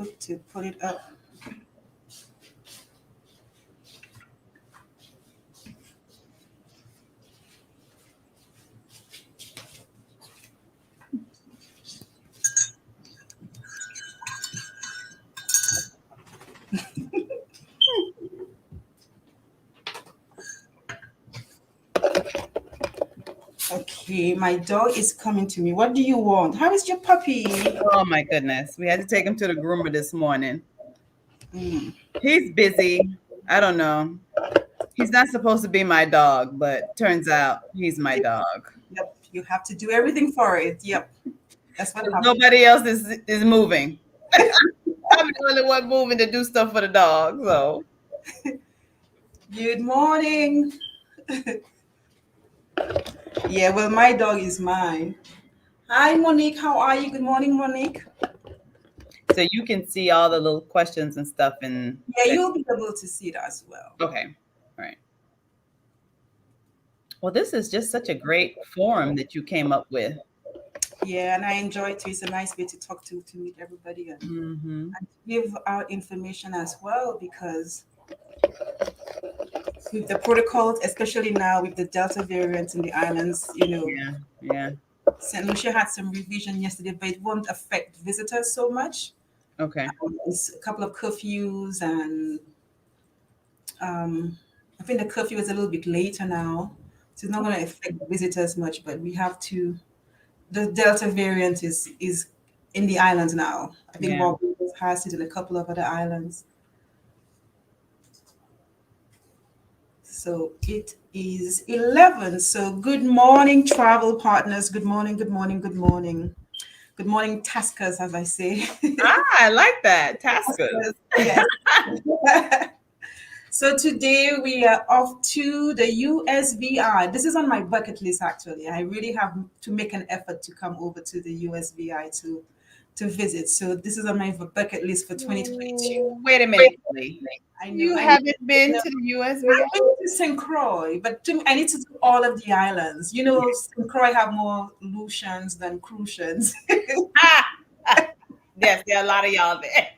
to put it up. Okay, my dog is coming to me. What do you want? How is your puppy? Oh my goodness. We had to take him to the groomer this morning. Mm. He's busy. I don't know. He's not supposed to be my dog, but turns out he's my dog. Yep, you have to do everything for it. Yep, that's what 'Cause happens. nobody else is moving. I'm the only one moving to do stuff for the dog. So Good morning. Yeah, well, my dog is mine. Hi, Monique. How are you? Good morning, Monique. you can see all the little questions and stuff in Yeah, you'll be able to see it as well. okay. All right. Well, this is just such a great forum that you came up with. Yeah, and I enjoy it too. It's a nice way to talk to meet everybody Mm-hmm. and to give out information as well because with the protocols, especially now with the Delta variant in the islands, Yeah. Yeah. St. Lucia had some revision yesterday, but it won't affect visitors so much. Okay. It's a couple of curfews, and I think the curfew is a little bit later now, so it's not going to affect visitors much. But we have to. The Delta variant is in the islands now. I think Yeah. Barbados has it and a couple of other islands. So it is 11. So good morning, travel partners. Good morning, good morning, good morning. Good morning, taskers, as I say. I like that. Taskers. Yes. So today we are off to the USVI. This is on my bucket list actually. I really have to make an effort to come over to the USVI to visit. So this is on my bucket list for 2022. Wait a minute, Kelly. I know. You I know. haven't been to the USVI? I've been to St. Croix, but I need to do all of the islands. St. Croix have more Lucians than Crucians. Yes, there are a lot of y'all there.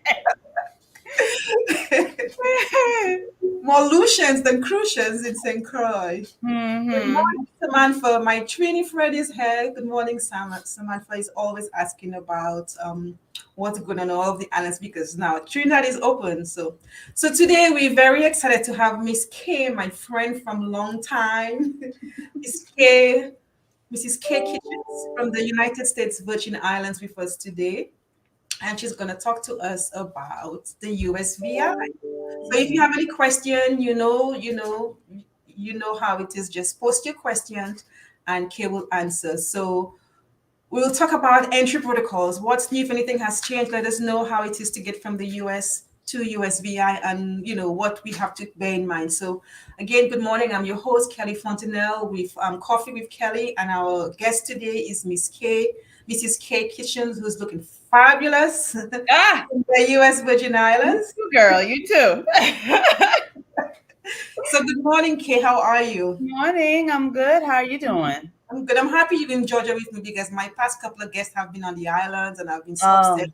More Lucians than Crucians in St. Croix. Good Mm-hmm. morning, Samantha. My Trini Fred is here. Good morning, Samantha is always asking about what's going on in all of the islands because now Trinidad is open. So today we're very excited to have Miss Kay, my friend from long time. Miss Kay, Mrs. Kay Kitchens from the United States Virgin Islands with us today. And she's going to talk to us about the USVI. So if you have any question, you know how it is. Just post your questions, and Kay will answer. So we'll talk about entry protocols. What's new? If anything has changed, let us know how it is to get from the US to USVI, and what we have to bear in mind. So again, good morning. I'm your host Kelly Fontenelle with Coffee with Kelly, and our guest today is Mrs. Kay Kitchens, who's looking fabulous in Ah, the US Virgin Islands. you girl, you too. So good morning, Kay. How are you? Morning, I'm good. How are you doing? I'm good. I'm happy you're in Georgia with me because my past couple of guests have been on the islands and I've been Oh, upstairs.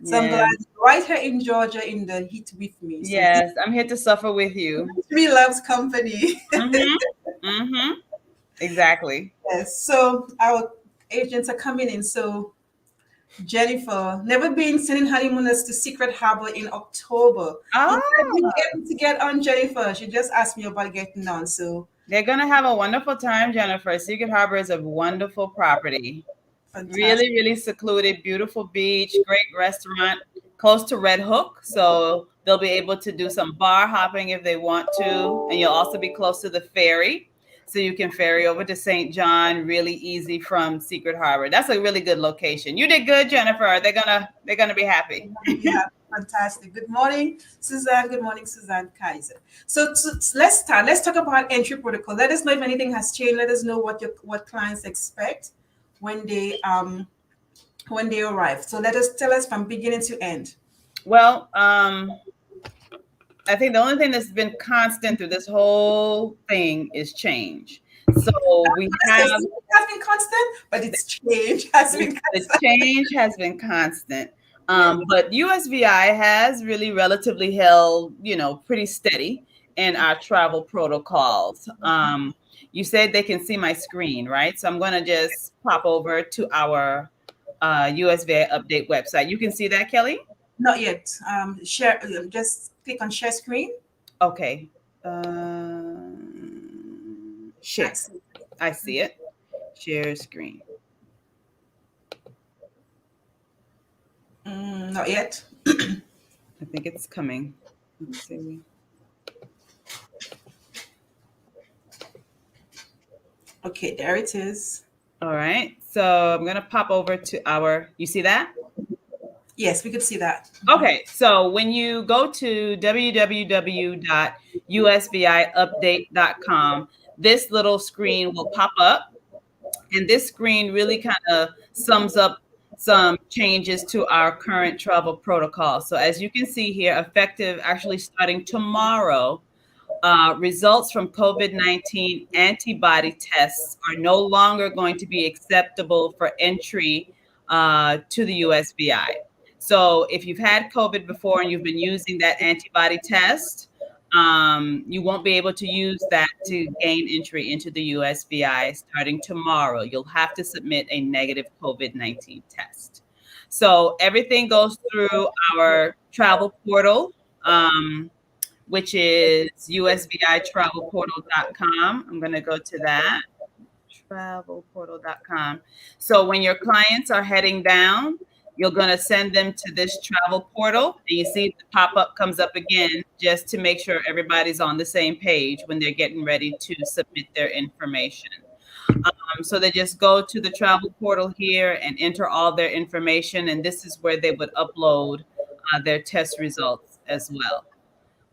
So I'm yeah. glad you're right here in Georgia in the heat with me. So this Yes, I'm here to suffer with you. really loves company. Mm-hmm. Mm-hmm. Exactly. Yes. So our agents are coming in. So Jennifer, never been sending honeymooners to Secret Harbor in October. Oh, If I've been able to get on Jennifer, she just asked me about getting on. So they're gonna have a wonderful time, Jennifer. Secret Harbor is a wonderful property. Really, fantastic. really secluded, beautiful beach, great restaurant, close to Red Hook. So they'll be able to do some bar hopping if they want to. And you'll also be close to the ferry. So you can ferry over to St. John really easy from Secret Harbor. That's a really good location. You did good, Jennifer. They're gonna be happy. Yeah, fantastic. Good morning, Suzanne. Good morning, Suzanne Kaiser. So let's start. Let's talk about entry protocol. Let us know if anything has changed. Let us know what clients expect when they arrive. So let us tell us from beginning to end. Well, I think the only thing that's been constant through this whole thing is change. So we So have it has been constant, but its change has been the constant. change has been constant. But USVI has really relatively held, pretty steady in our travel protocols. You said they can see my screen, right? So I'm going to just pop over to our USVI update website. You can see that, Kelly? Not yet. Share. Just click on share screen. Okay. Share. Access. I see it. Share screen. Not yet. I think it's coming. Let's see. Okay, there it is. All right. So I'm going to pop over to you see that? Yes, we could see that. Okay. So when you go to www.usviupdate.com, this little screen will pop up. And this screen really kind of sums up some changes to our current travel protocol. So as you can see here, effective actually starting tomorrow, results from COVID-19 antibody tests are no longer going to be acceptable for entry to the USVI. So if you've had COVID before and you've been using that antibody test, you won't be able to use that to gain entry into the USVI starting tomorrow. You'll have to submit a negative COVID-19 test. So everything goes through our travel portal, which is usvitravelportal.com. I'm going to go to that, travelportal.com. So when your clients are heading down, you're going to send them to this travel portal, and you see the pop-up comes up again just to make sure everybody's on the same page when they're getting ready to submit their information. So they just go to the travel portal here and enter all their information, and this is where they would upload their test results as well.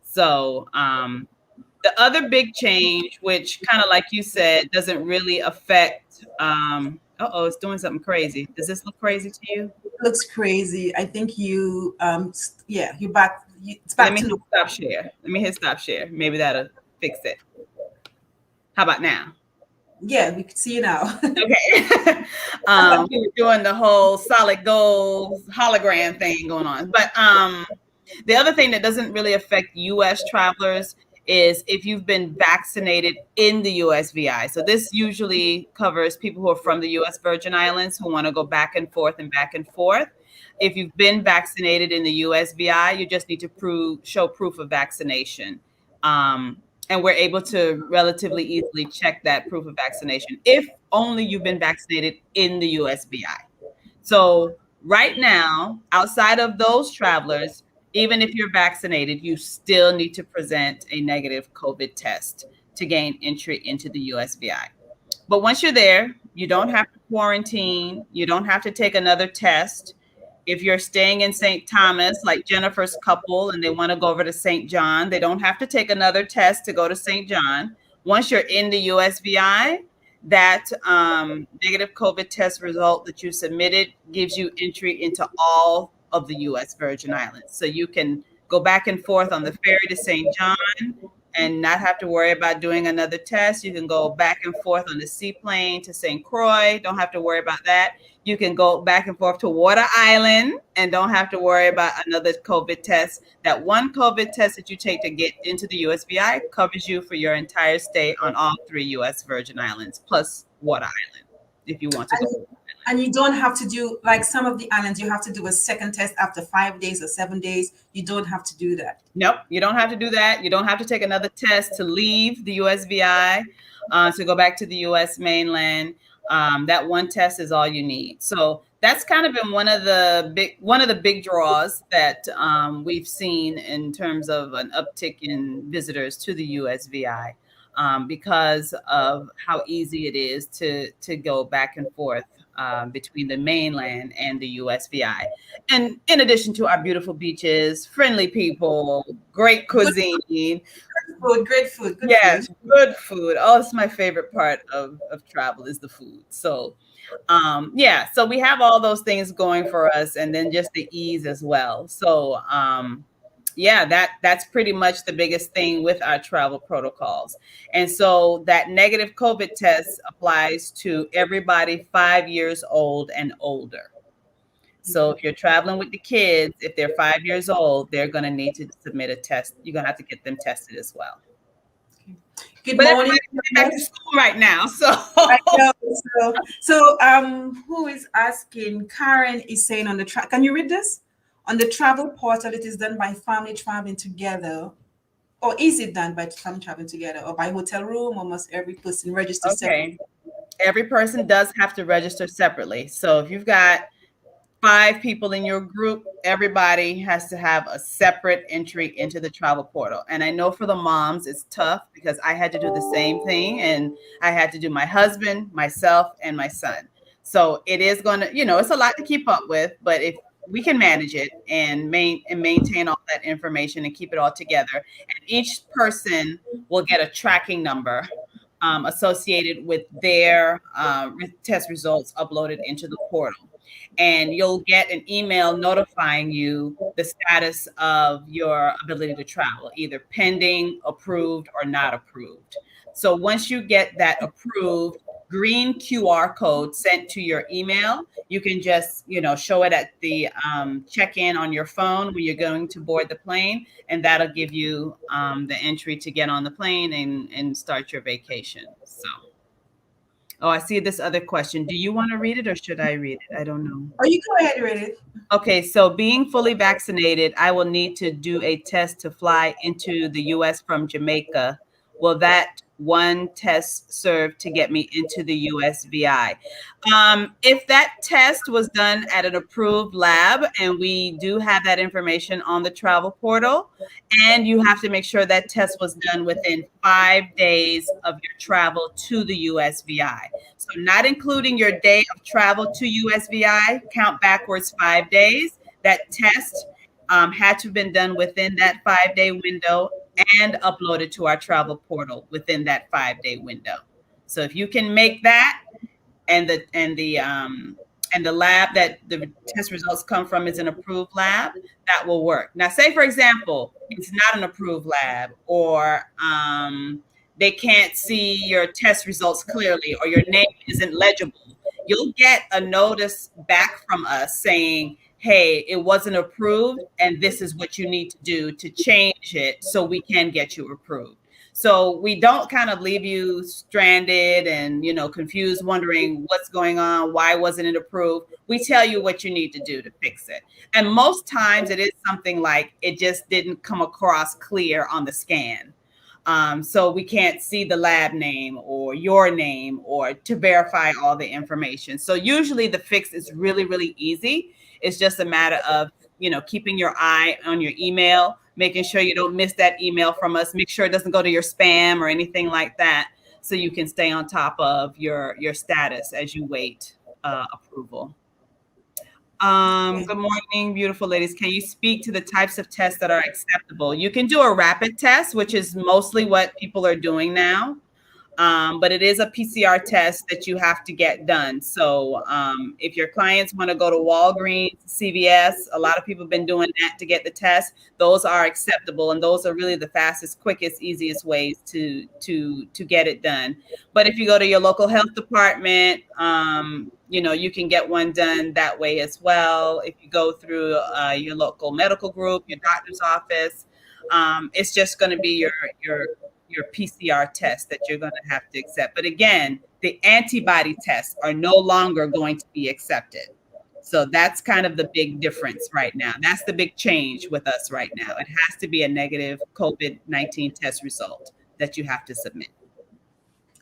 So the other big change, which kind of like you said, doesn't really affect, it's doing something crazy. Does this look crazy to you? Looks crazy. I think you, you're back. It's back Let me to hit stop share. Let me hit stop share. Maybe that'll fix it. How about now? Yeah, we can see you now. Okay. We were doing the whole solid gold hologram thing going on. But the other thing that doesn't really affect U.S. travelers is if you've been vaccinated in the USVI. So this usually covers people who are from the U.S. Virgin Islands who want to go back and forth and back and forth. If you've been vaccinated in the USVI, you just need to show proof of vaccination. And we're able to relatively easily check that proof of vaccination if only you've been vaccinated in the USVI. So right now, outside of those travelers, even if you're vaccinated, you still need to present a negative COVID test to gain entry into the USVI. But once you're there, you don't have to quarantine. You don't have to take another test. If you're staying in St. Thomas, like Jennifer's couple, and they want to go over to St. John, they don't have to take another test to go to St. John. Once you're in the USVI, that negative COVID test result that you submitted gives you entry into all of the U.S. Virgin Islands. So you can go back and forth on the ferry to St. John and not have to worry about doing another test. You can go back and forth on the seaplane to St. Croix. Don't have to worry about that. You can go back and forth to Water Island and don't have to worry about another COVID test. That one COVID test that you take to get into the USVI covers you for your entire stay on all 3 U.S. Virgin Islands, plus Water Island, if you want to go. And you don't have to do, like some of the islands, you have to do a second test after 5 days or 7 days. You don't have to do that. Nope, you don't have to do that. You don't have to take another test to leave the USVI, to go back to the US mainland. That one test is all you need. So that's kind of been one of the big draws that we've seen in terms of an uptick in visitors to the USVI, because of how easy it is to go back and forth between the mainland and the USVI. And in addition to our beautiful beaches, friendly people, great cuisine. Great food. Yes, good food. Oh, it's my favorite part of travel is the food. So, so we have all those things going for us, and then just the ease as well. So, that's pretty much the biggest thing with our travel protocols. And so that negative COVID test applies to everybody 5 years old and older. So if you're traveling with the kids, if they're 5 years old, they're going to need to submit a test. You're going to have to get them tested as well. Good But morning. everybody's going back to school right now, so I know. Who is asking? Karen is saying on the can you read this? On the travel portal, it is done by family traveling together, or is it done by family traveling together, or by hotel room, or must every person register separately? okay. Every person does have to register separately. So if you've got 5 people in your group, everybody has to have a separate entry into the travel portal. And I know for the moms, it's tough because I had to do the same thing, and I had to do my husband, myself, and my son. So it is going to, it's a lot to keep up with, but if we can manage it and maintain all that information and keep it all together, and each person will get a tracking number associated with their test results uploaded into the portal. And you'll get an email notifying you the status of your ability to travel, either pending, approved, or not approved. So once you get that approved green QR code sent to your email, you can just, show it at the check-in on your phone when you're going to board the plane, and that'll give you the entry to get on the plane and start your vacation. So. Oh, I see this other question. Do you want to read it or should I read it? I don't know. Oh, you go ahead and read it. Okay, so being fully vaccinated, I will need to do a test to fly into the US from Jamaica. Will that one test serve to get me into the USVI? If that test was done at an approved lab, and we do have that information on the travel portal, and you have to make sure that test was done within 5 days of your travel to the USVI. So not including your day of travel to USVI, count backwards 5 days. That test had to have been done within that 5-day window and uploaded to our travel portal within that 5-day window. So if you can make that, and the lab that the test results come from is an approved lab, that will work. Now, say for example, it's not an approved lab, or they can't see your test results clearly, or your name isn't legible. You'll get a notice back from us saying, hey, it wasn't approved, and this is what you need to do to change it so we can get you approved. So we don't kind of leave you stranded and, confused, wondering what's going on, why wasn't it approved? We tell you what you need to do to fix it. And most times it is something like it just didn't come across clear on the scan. So we can't see the lab name or your name or to verify all the information. So usually the fix is really, really easy. It's just a matter of, keeping your eye on your email, making sure you don't miss that email from us. Make sure it doesn't go to your spam or anything like that, so you can stay on top of your status as you wait approval. Good morning, beautiful ladies. Can you speak to the types of tests that are acceptable? You can do a rapid test, which is mostly what people are doing now. But it is a PCR test that you have to get done. So if your clients want to go to Walgreens, CVS, a lot of people have been doing that to get the test. Those are acceptable, and those are really the fastest, quickest, easiest ways to get it done. But if you go to your local health department, you can get one done that way as well. If you go through your local medical group, your doctor's office, it's just going to be your PCR test that you're going to have to accept. But again, the antibody tests are no longer going to be accepted. So that's kind of the big difference right now. That's the big change with us right now. It has to be a negative COVID-19 test result that you have to submit.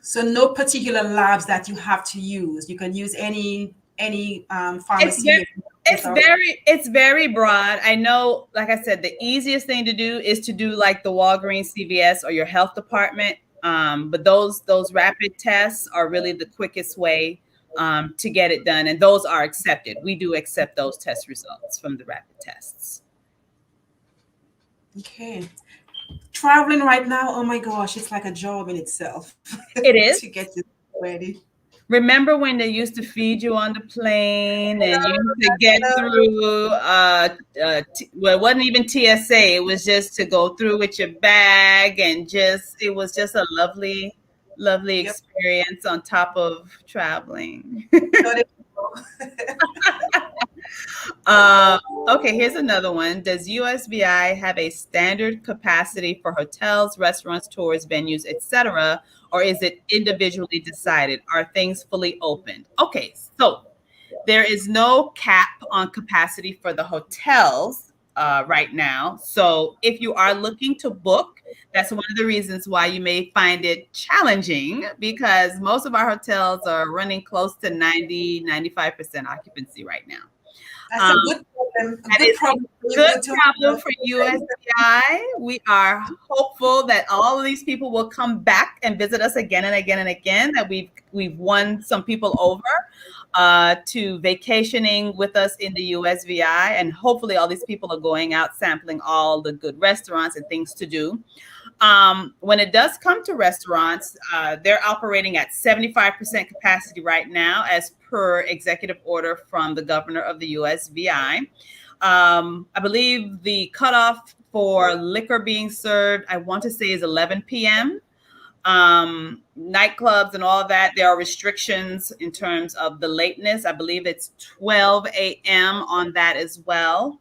So no particular labs that you have to use. You can use any pharmacy. It's very broad. I know, like I said, the easiest thing to do is to do like the Walgreens, CVS, or your health department. But those rapid tests are really the quickest way to get it done, and those are accepted. We do accept those test results from the rapid tests. Okay. Traveling right now, oh my gosh, it's like a job in itself. It is. To get this ready. Remember when they used to feed you on the plane, and you used to get through, well, it wasn't even TSA. It was just to go through with your bag, and it was just a lovely, lovely experience on top of traveling. Okay, here's another one. Does USVI have a standard capacity for hotels, restaurants, tours, venues, etc., or is it individually decided? Are things fully opened? Okay, so there is no cap on capacity for the hotels right now. So if you are looking to book, that's one of the reasons why you may find it challenging because most of our hotels are running close to 90, 95% occupancy right now. That's a Um, good problem. A that good is a problem for you good good to problem have. for USVI. We are hopeful that all of these people will come back and visit us again and again and again. That we've won some people over to vacationing with us in the USVI, and hopefully all these people are going out sampling all the good restaurants and things to do. When it does come to restaurants, they're operating at 75% capacity right now, as per executive order from the governor of the USVI. I believe the cutoff for liquor being served, I want to say, is 11 p.m. Nightclubs and all of that, there are restrictions in terms of the lateness. I believe it's 12 a.m. on that as well.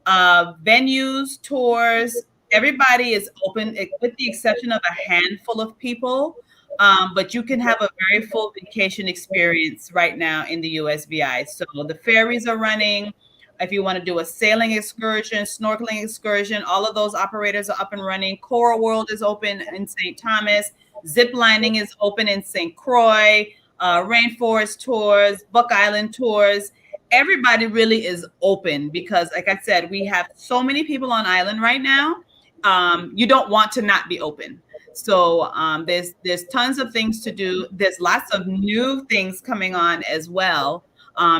Venues, tours, everybody is open with the exception of a handful of people. But you can have a very full vacation experience right now in the USVI. So the ferries are running. If you want to do a sailing excursion, snorkeling excursion, all of those operators are up and running. Coral World is open in St. Thomas. Zip lining is open in St. Croix. Rainforest tours, Buck Island tours. Everybody really is open because, like I said, we have so many people on island right now. You don't want to not be open. So there's tons of things to do. There's lots of new things coming on as well,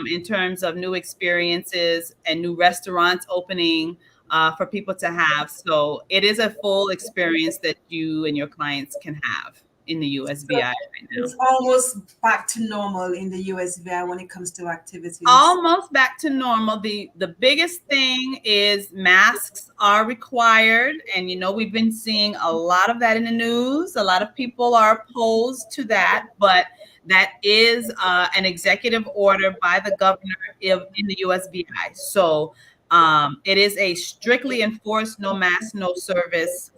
in terms of new experiences and new restaurants opening for people to have. So it is a full experience that you and your clients can have in the USVI So right now. it's almost back to normal in the USVI when it comes to activities. Almost back to normal. The biggest thing is masks are required, and we've been seeing a lot of that in the news. A lot of people are opposed to that, but that is an executive order by the governor in the USVI. So it is a strictly enforced no mask, no service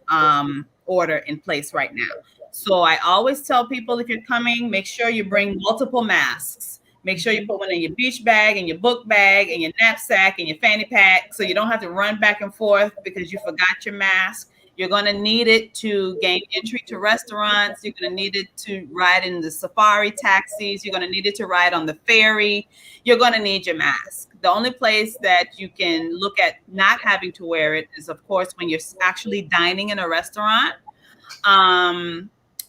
order in place right now. So I always tell people, if you're coming, make sure you bring multiple masks. Make sure you put one in your beach bag and your book bag and your knapsack and your fanny pack, so you don't have to run back and forth because you forgot your mask. You're going to need it to gain entry to restaurants. You're going to need it to ride in the safari taxis. You're going to need it to ride on the ferry. You're going to need your mask. The only place that you can look at not having to wear it is, of course, when you're actually dining in a restaurant.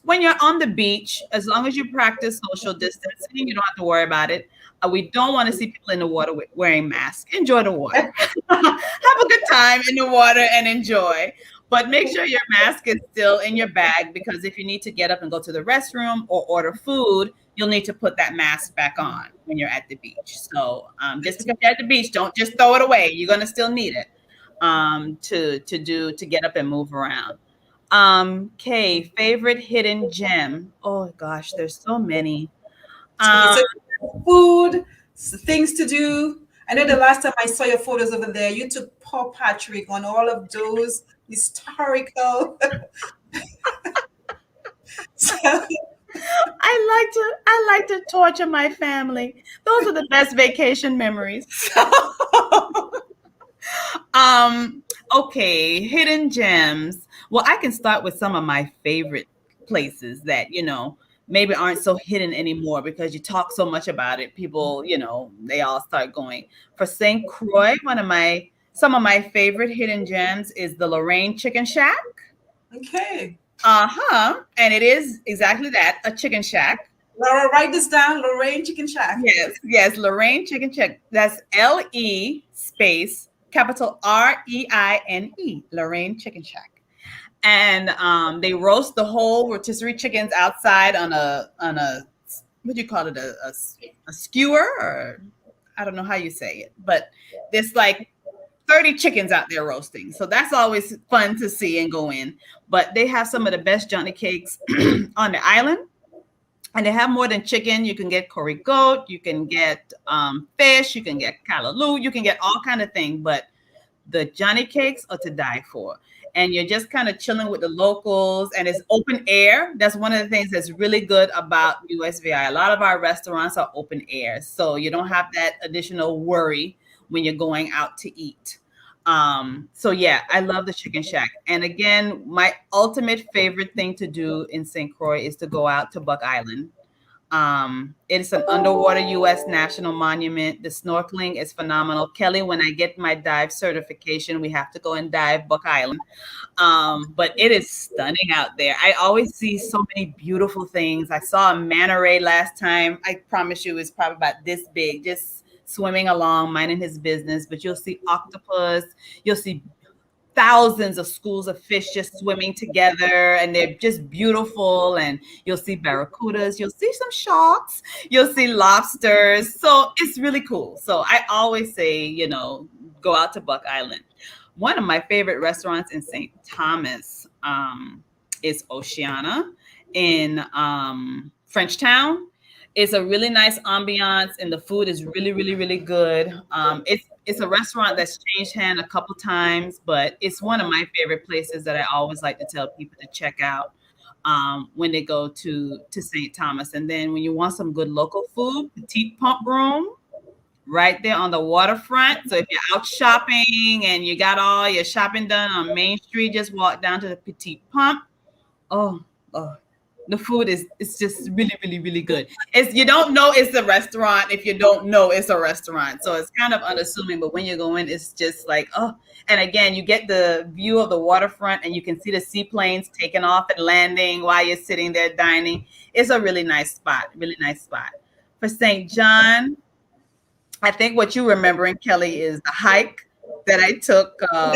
When you're on the beach, as long as you practice social distancing, you don't have to worry about it. We don't want to see people in the water wearing masks. Enjoy the water. Have a good time in the water and enjoy. But make sure your mask is still in your bag, because if you need to get up and go to the restroom or order food, you'll need to put that mask back on when you're at the beach. So just because you're at the beach, don't just throw it away. You're going to still need it to get up and move around. Kay, favorite hidden gem. Oh gosh, there's so many. Okay, Um, so food, things to do. I know the last time I saw your photos over there, you took Paul Patrick on all of those historical. So, I like to torture my family. Those are the best vacation memories. Okay, hidden gems. Well, I can start with some of my favorite places that, maybe aren't so hidden anymore because you talk so much about it. People, they all start going. For St. Croix, some of my favorite hidden gems is the Lorraine Chicken Shack. okay. And it is exactly that, a chicken shack. Laura, write this down. Lorraine Chicken Shack. Yes, Lorraine Chicken Shack. That's LE space capital REINE, Lorraine Chicken Shack. And they roast the whole rotisserie chickens outside on a what do you call it, a skewer, or I don't know how you say it, but there's like 30 chickens out there roasting. So that's always fun to see and go in. But they have some of the best Johnny cakes on the island. And they have more than chicken. You can get curry goat, you can get fish, you can get callaloo, you can get all kind of things. But the Johnny cakes are to die for. And you're just kind of chilling with the locals, and it's open air. That's one of the things that's really good about USVI. A lot of our restaurants are open air, so you don't have that additional worry when you're going out to eat. So yeah, I love the Chicken Shack. And again, my ultimate favorite thing to do in St. Croix is to go out to Buck Island. It's an underwater U.S. national monument. The snorkeling is phenomenal. Kelly, when I get my dive certification, we have to go and dive Buck Island. But it is stunning out there. I always see so many beautiful things. I saw a manta ray last time. I promise you, it's probably about this big, just swimming along, minding his business. But you'll see octopus. You'll see thousands of schools of fish just swimming together, and they're just beautiful. And you'll see barracudas, you'll see some sharks, you'll see lobsters. So it's really cool. So I always say, go out to Buck Island. One of my favorite restaurants in St. Thomas is Oceana in Frenchtown. It's a really nice ambiance, and the food is really, really, really good. It's a restaurant that's changed hand a couple times, but it's one of my favorite places that I always like to tell people to check out when they go to St. Thomas. And then when you want some good local food, Petite Pump Room, right there on the waterfront. So if you're out shopping and you got all your shopping done on Main Street, just walk down to the Petite Pump. Oh, the food it's just really, really, really good. You don't know it's a restaurant if you don't know it's a restaurant. So it's kind of unassuming, but when you go in, it's just like, oh. And again, you get the view of the waterfront, and you can see the seaplanes taking off and landing while you're sitting there dining. It's a really nice spot, really nice spot. For St. John, I think what you're remembering, Kelly, is the hike that I took. No,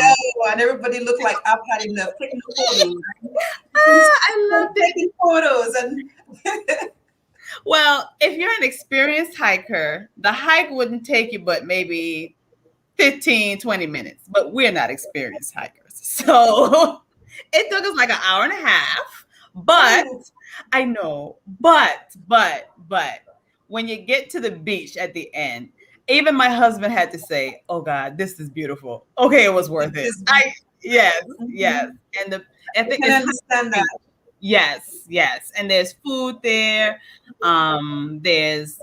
and everybody looked like I've had enough taking photos. I loved it. Taking photos and well, if you're an experienced hiker, the hike wouldn't take you but maybe 15, 20 minutes. But we're not experienced hikers. So it took us like an hour and a half. But I know, but when you get to the beach at the end, even my husband had to say, "Oh God, this is beautiful." Okay, it was worth it. Yes. And I think I understand that. Yes. And there's food there. There's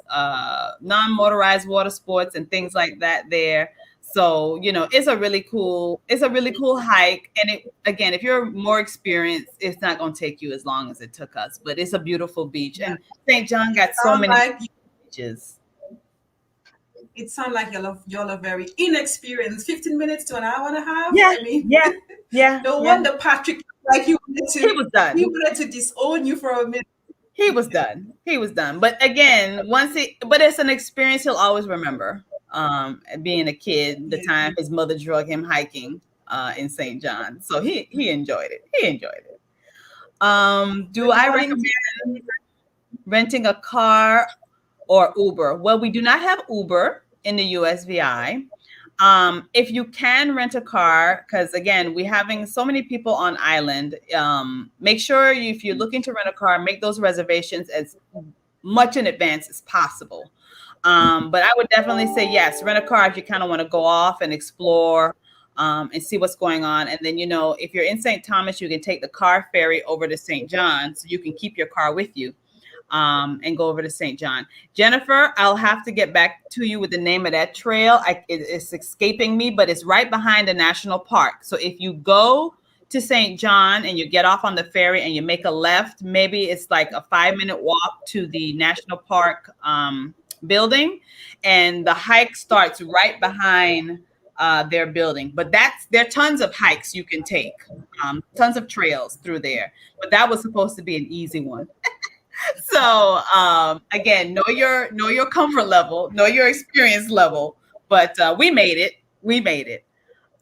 non-motorized water sports and things like that there. So, it's a really cool hike. And again, if you're more experienced, it's not going to take you as long as it took us, but it's a beautiful beach. And St. John got so many beaches. It sounds like y'all are very inexperienced. 15 minutes to an hour and a half. Yeah. I mean, yeah. No wonder Patrick, like he was done. He wanted to disown you for a minute. He was done. But again, but it's an experience he'll always remember. Being a kid, the time his mother drug him hiking in St. John. So he enjoyed it. Do I recommend renting a car or Uber? Well, we do not have Uber in the USVI. If you can rent a car, because again, we're having so many people on island, make sure if you're looking to rent a car, make those reservations as much in advance as possible. But I would definitely say yes, rent a car if you kind of want to go off and explore and see what's going on. And then, if you're in St. Thomas, you can take the car ferry over to St. John, so you can keep your car with you. And go over to St. John. Jennifer, I'll have to get back to you with the name of that trail. It's escaping me, but it's right behind the national park. So if you go to St. John and you get off on the ferry and you make a left, maybe it's like a 5-minute walk to the national park building, and the hike starts right behind their building. But there are tons of hikes you can take, tons of trails through there. But that was supposed to be an easy one. So again, know your comfort level, know your experience level, but we made it.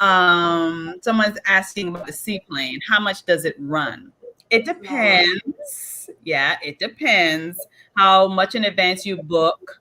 Someone's asking about the seaplane. How much does it run? It depends. Yeah, it depends how much in advance you book.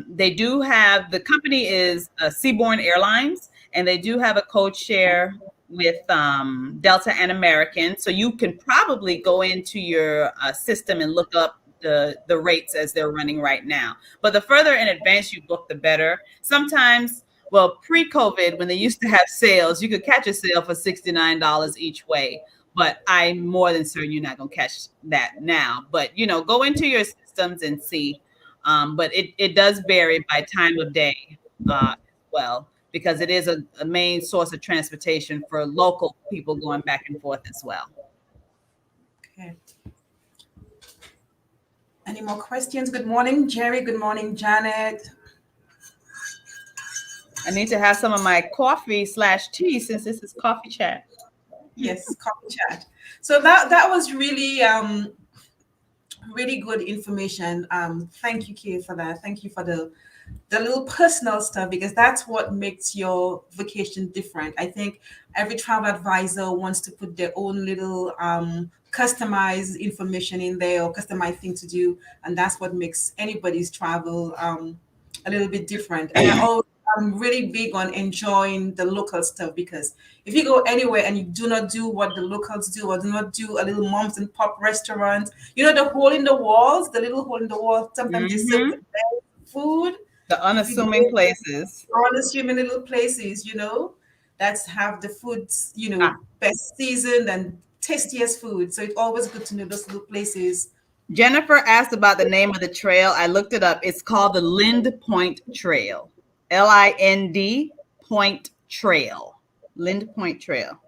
They do have, the company is Seaborne Airlines, and they do have a code share with Delta and American. So you can probably go into your system and look up the rates as they're running right now. But the further in advance you book, the better. Sometimes, well, pre-COVID, when they used to have sales, you could catch a sale for $69 each way. But I'm more than certain you're not going to catch that now. But, go into your systems and see. But it does vary by time of day as well, because it is a main source of transportation for local people going back and forth as well. Okay. Any more questions? Good morning, Jerry. Good morning, Janet. I need to have some of my coffee/tea since this is Coffee Chat. Yes, Koffee Chat. So that was really really good information. Thank you, Kay, for that. Thank you for the little personal stuff, because that's what makes your vacation different. I think every travel advisor wants to put their own little customized information in there, or customized thing to do, and that's what makes anybody's travel a little bit different. And I'm really big on enjoying the local stuff, because if you go anywhere and you do not do what the locals do, or do not do a little moms and pop restaurant, the hole in the walls, the little hole in the wall, sometimes they serve the best food. The unassuming places. Unassuming little places, that's have the foods, best seasoned and tastiest food. So it's always good to know those little places. Jennifer asked about the name of the trail. I looked it up. It's called the Lind Point Trail. Lind Point Trail. Lind Point Trail.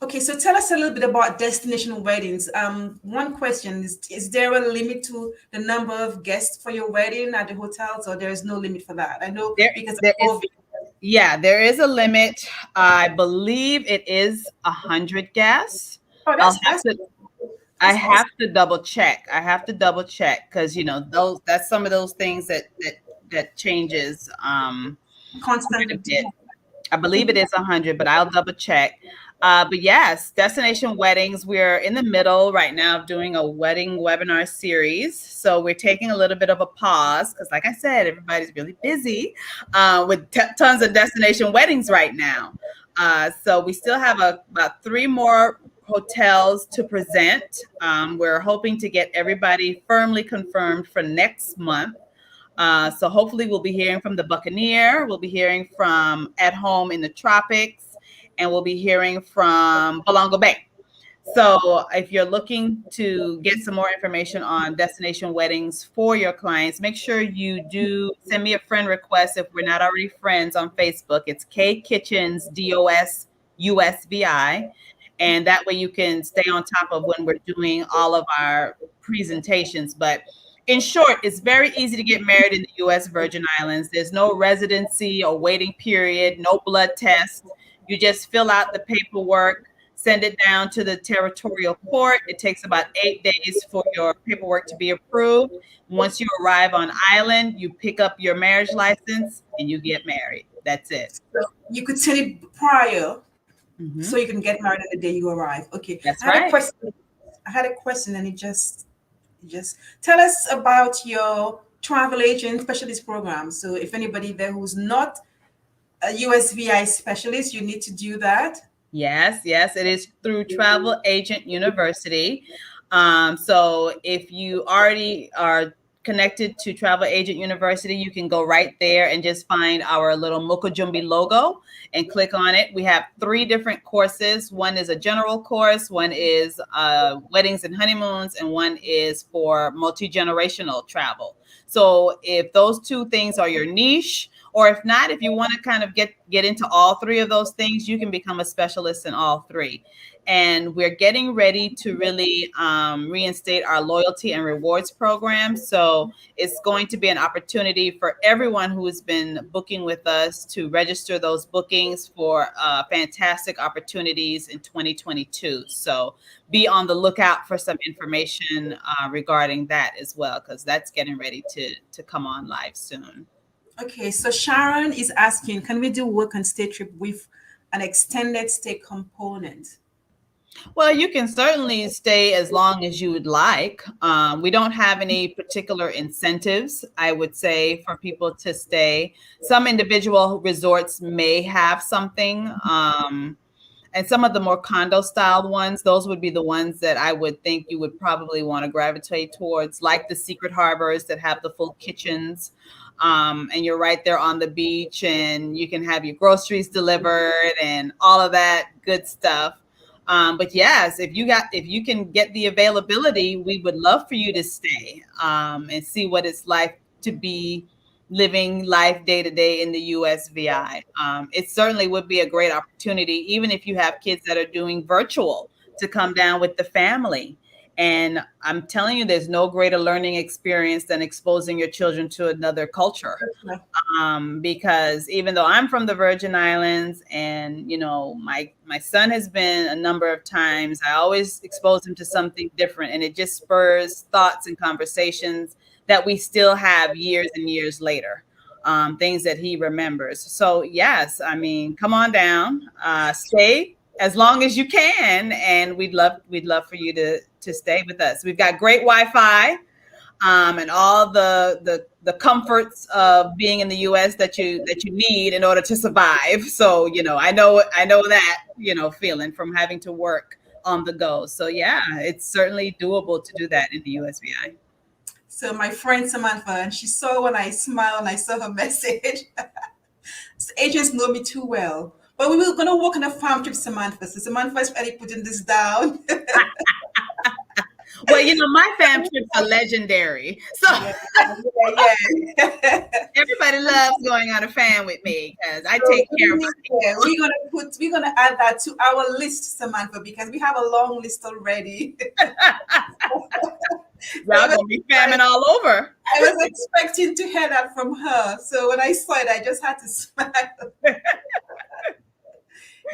Okay, so tell us a little bit about destination weddings. One question is there a limit to the number of guests for your wedding at the hotels, or there is no limit for that? I know because of COVID. Yeah, there is a limit. I believe it is 100 guests. Oh, I have to double check. Because that's some of those things that changes constantly. I believe it is 100, but I'll double check. But yes, destination weddings. We're in the middle right now of doing a wedding webinar series. So we're taking a little bit of a pause because, like I said, everybody's really busy with tons of destination weddings right now. So we still have about 3 more hotels to present. We're hoping to get everybody firmly confirmed for next month. So hopefully we'll be hearing from the Buccaneer. We'll be hearing from At Home in the Tropics. And we'll be hearing from Belongo Bay. So if you're looking to get some more information on destination weddings for your clients, make sure you do send me a friend request if we're not already friends on Facebook. It's Kay Kitchens, DOS USVI. And that way you can stay on top of when we're doing all of our presentations. But in short, it's very easy to get married in the U.S. Virgin Islands. There's no residency or waiting period, no blood tests. You just fill out the paperwork, send it down to the territorial court. It takes about 8 days for your paperwork to be approved. Once you arrive on island, you pick up your marriage license and you get married. That's it. So you could send it prior, so you can get married on the day you arrive. Okay. That's right. I had a question, and it just tell us about your travel agent specialist program. So if anybody there who's not a USVI specialist, you need to do that. Yes, it is through Travel Agent University. So if you already are connected to Travel Agent University, you can go right there and just find our little Mokojumbi logo and click on it. We have 3 different courses. One is a general course, one is weddings and honeymoons, and one is for multi-generational travel. So if those 2 things are your niche, or if not, if you want to kind of get into all 3 of those things, you can become a specialist in all 3. And we're getting ready to really reinstate our loyalty and rewards program. So it's going to be an opportunity for everyone who has been booking with us to register those bookings for fantastic opportunities in 2022. So be on the lookout for some information regarding that as well, because that's getting ready to come on live soon. Okay, so Sharon is asking, can we do work and stay trip with an extended stay component? Well, you can certainly stay as long as you would like. We don't have any particular incentives, I would say, for people to stay. Some individual resorts may have something. And some of the more condo styled ones, those would be the ones that I would think you would probably want to gravitate towards, like the secret harbors that have the full kitchens. And you're right there on the beach, and you can have your groceries delivered and all of that good stuff. But yes, if you can get the availability, we would love for you to stay and see what it's like to be living life day to day in the USVI. It certainly would be a great opportunity, even if you have kids that are doing virtual, to come down with the family. And I'm telling you, there's no greater learning experience than exposing your children to another culture. Because even though I'm from the Virgin Islands, and my son has been a number of times, I always expose him to something different, and it just spurs thoughts and conversations that we still have years and years later. Things that he remembers. So yes, I mean, come on down, stay as long as you can, and we'd love for you to stay with us. We've got great Wi-Fi. And all the comforts of being in the U.S. that you need in order to survive. So I know that feeling from having to work on the go. So yeah, it's certainly doable to do that in the USVI. So my friend Samantha, and she saw when I smiled and I saw her message. Agents know me too well. But we were going to work on a farm trip, Samantha. So Samantha is already putting this down. Well, my fam trips are legendary. So yeah. Everybody loves going on a fam with me because I take care of my people. We're gonna add that to our list, Samantha, because we have a long list already. Y'all gonna be famming all over. I was expecting to hear that from her. So when I saw it, I just had to smile.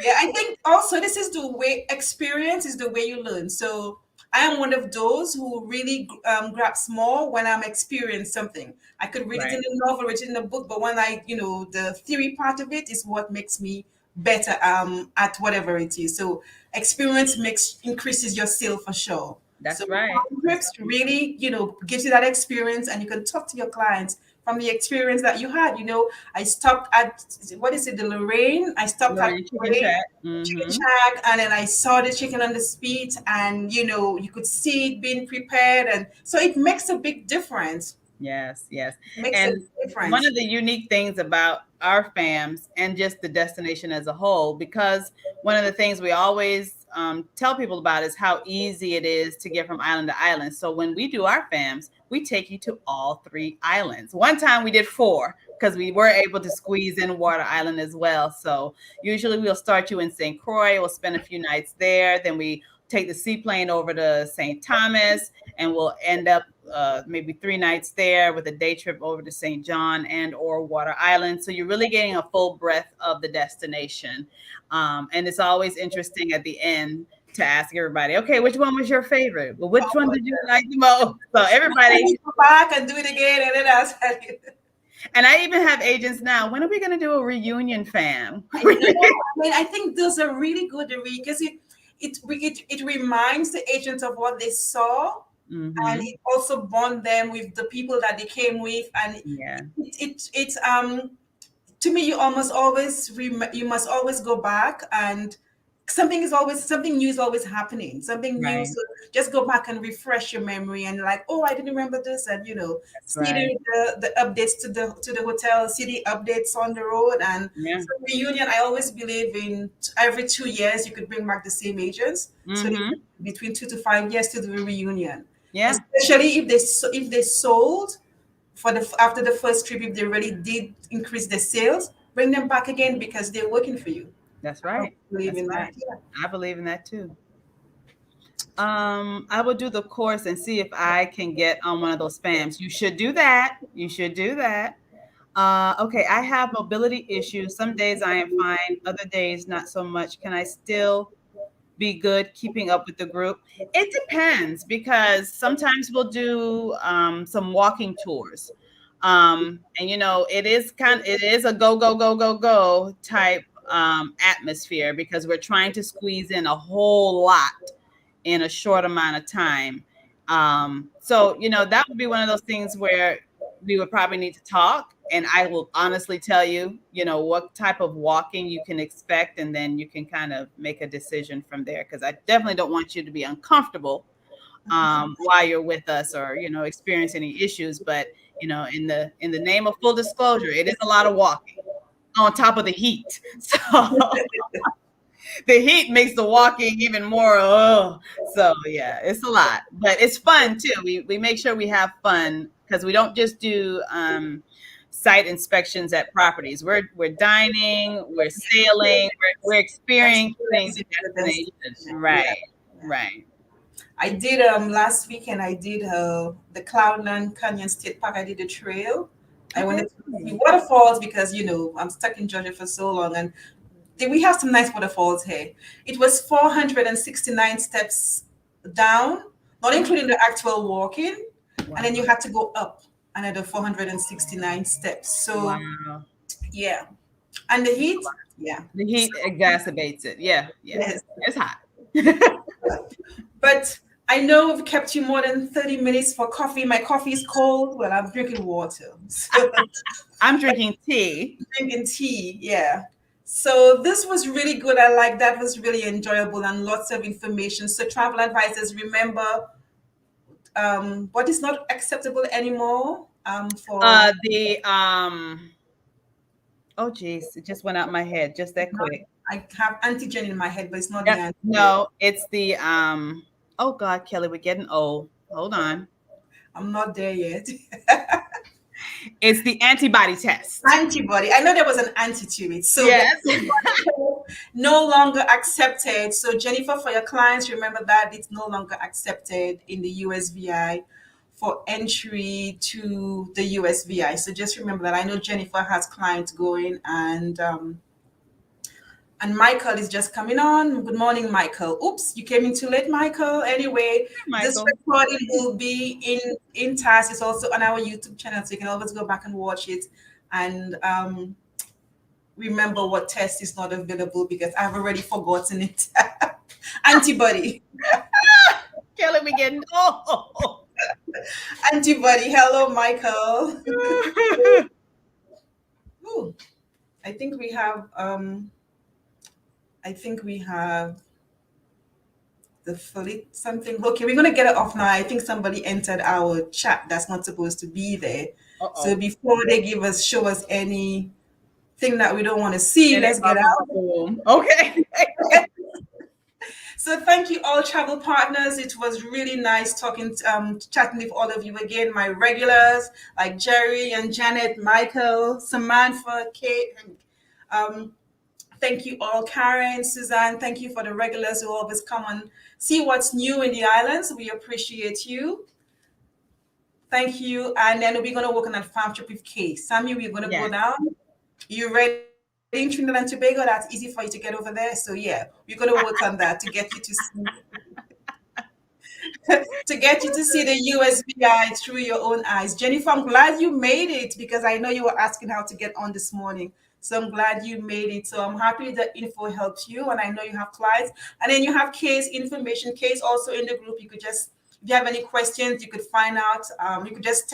Yeah, I think also this is the way experience is the way you learn. So I am one of those who really grabs more when I'm experiencing something. I could read it in a novel, read it in a book, but when the theory part of it is what makes me better at whatever it is. So experience increases your skill for sure. That's So right. trips really, gives you that experience, and you can talk to your clients from the experience that you had. I stopped at what is it, the Lorraine? I stopped at Chicken Chat. Chicken Shack, and then I saw the chicken on the spit, and you could see it being prepared, and so it makes a big difference. Yes. It makes And a difference. one of the unique things about our FAMs and just the destination as a whole, because one of the things we always tell people about is how easy it is to get from island to island. So when we do our FAMs, we take you to all 3 islands. One time we did 4 because we were able to squeeze in Water Island as well. So usually we'll start you in St. Croix. We'll spend a few nights there. Then we take the seaplane over to St. Thomas, and we'll end up maybe 3 nights there with a day trip over to St. John and or Water Island. So you're really getting a full breadth of the destination. And it's always interesting at the end to ask everybody, okay, which one was your favorite? Well, which one did you like the most? So everybody go back and do it again, and then I'll tell you. And I even have agents now. When are we going to do a reunion, fam? I think those are really good because it reminds the agents of what they saw. Mm-hmm. And it also bond them with the people that they came with, and it's to me, you must always go back, and something new is always happening. Something new, so just go back and refresh your memory, and like, oh, I didn't remember this, and see the updates to the hotel, see the updates on the road, and so reunion. I always believe in every 2 years you could bring back the same agents, so between 2 to 5 years to do a reunion. Yeah, especially if they sold after the first trip, if they really did increase their sales, bring them back again because they're working for you. That's right. I believe in that. Yeah. I believe in that too. I will do the course and see if I can get on one of those FAMs. You should do that. Okay, I have mobility issues. Some days I am fine, other days not so much. Can I still be good keeping up with the group? It depends, because sometimes we'll do some walking tours. And it is a go type atmosphere, because we're trying to squeeze in a whole lot in a short amount of time. So that would be one of those things where we would probably need to talk and I will honestly tell you, what type of walking you can expect, and then you can kind of make a decision from there. Because I definitely don't want you to be uncomfortable while you're with us, or experience any issues. But in the name of full disclosure, it is a lot of walking on top of the heat. So the heat makes the walking even more. Oh, so yeah, it's a lot, but it's fun too. We make sure we have fun, because we don't just do site inspections at properties. We're dining, we're sailing, we're experiencing the destination. Right, Yeah. right. I did last weekend. I did the Cloudland Canyon State Park. I did a trail. I Okay. wanted to see waterfalls because I'm stuck in Georgia for so long, and we have some nice waterfalls here. It was 469 steps down, not including the actual walking, and then you had to go up another 469 steps. So Wow. yeah, and the heat, yeah. The heat exacerbates it. Yeah, yeah. Yes. It's hot. But I know we've kept you more than 30 minutes for coffee. My coffee is cold. Well, I'm drinking water. So I'm drinking tea. drinking tea, yeah. So this was really good. I like that. Was really enjoyable and lots of information. So travel advisors, remember what is not acceptable anymore for The oh geez, it just went out my head just that quick. I have antigen in my head, but it's not the Yep. antigen. No, it's the oh God, Kelly, we're getting old. Hold on. I'm not there yet. It's the antibody test. Antibody. I know there was an anti to it. So Yes. no longer accepted. So Jennifer, for your clients, remember that it's no longer accepted in the USVI for entry to the USVI. So just remember that. I know Jennifer has clients going, and Michael is just coming on. Good morning, Michael. Oops, you came in too late, Michael. Anyway, this Michael. recording will be in TASC. It's also on our YouTube channel, so you can always go back and watch it. And remember what test is not available, because I've already forgotten it. Antibody. Kelly, we getting old. Antibody. Hello, Michael. Ooh, I think we have the fleet something. Okay, we're gonna get it off now. I think somebody entered our chat that's not supposed to be there. Uh-oh. So before they show us anything that we don't want to see, let's get out. Okay. So thank you all, travel partners. It was really nice talking, chatting with all of you again. My regulars like Jerry and Janet, Michael, Samantha, Kate, and thank you all, Karen, Suzanne. Thank you for the regulars who always come and see what's new in the islands. We appreciate you. Thank you. And then we're gonna work on that farm trip with Kay. Sammy, we're gonna go down. You ready? In Trinidad and Tobago, that's easy for you to get over there. So yeah, we're going to work on that to get you to see the USVI through your own eyes. Jennifer, I'm glad you made it, because I know you were asking how to get on this morning. So I'm glad you made it. So I'm happy that info helps you, and I know you have clients. And then you have Kay's information. Kay's also in the group. You could just, if you have any questions, you could find out. You could just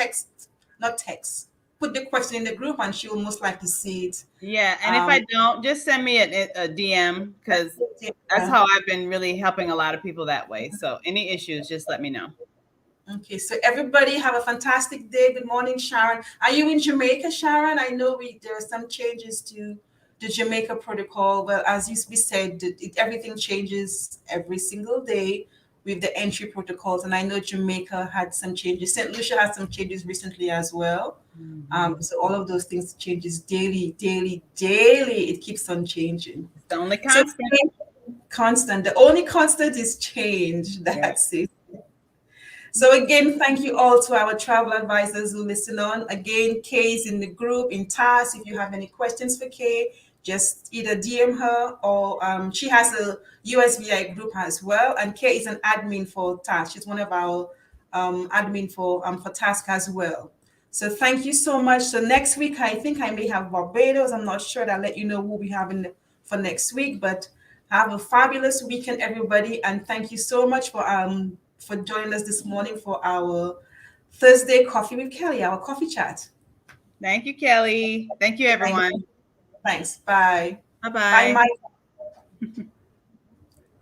put the question in the group, and she will most likely see it. Yeah, and if I don't, just send me a DM, because that's how I've been really helping a lot of people that way. So any issues, just let me know. Okay, so everybody have a fantastic day. Good morning, Sharon. Are you in Jamaica, Sharon? I know there are some changes to the Jamaica protocol. Well, as we said, everything changes every single day with the entry protocols. And I know Jamaica had some changes. St. Lucia had some changes recently as well. Mm-hmm. So all of those things changes daily. It keeps on changing. It's the only constant. The only constant is change. That's it. So again, thank you all to our travel advisors who listen on. Again, Kay is in the group in TASC. If you have any questions for Kay, just either DM her, or she has a USVI group as well. And Kay is an admin for TASC. She's one of our admin for TASC as well. So thank you so much. So next week, I think I may have Barbados. I'm not sure. I'll let you know who we have for next week. But have a fabulous weekend, everybody. And thank you so much for joining us this morning for our Thursday Coffee with Kelly, our coffee chat. Thank you, Kelly. Thank you, Thanks. everyone. Thanks. Bye. Bye, Bye-bye. Mike.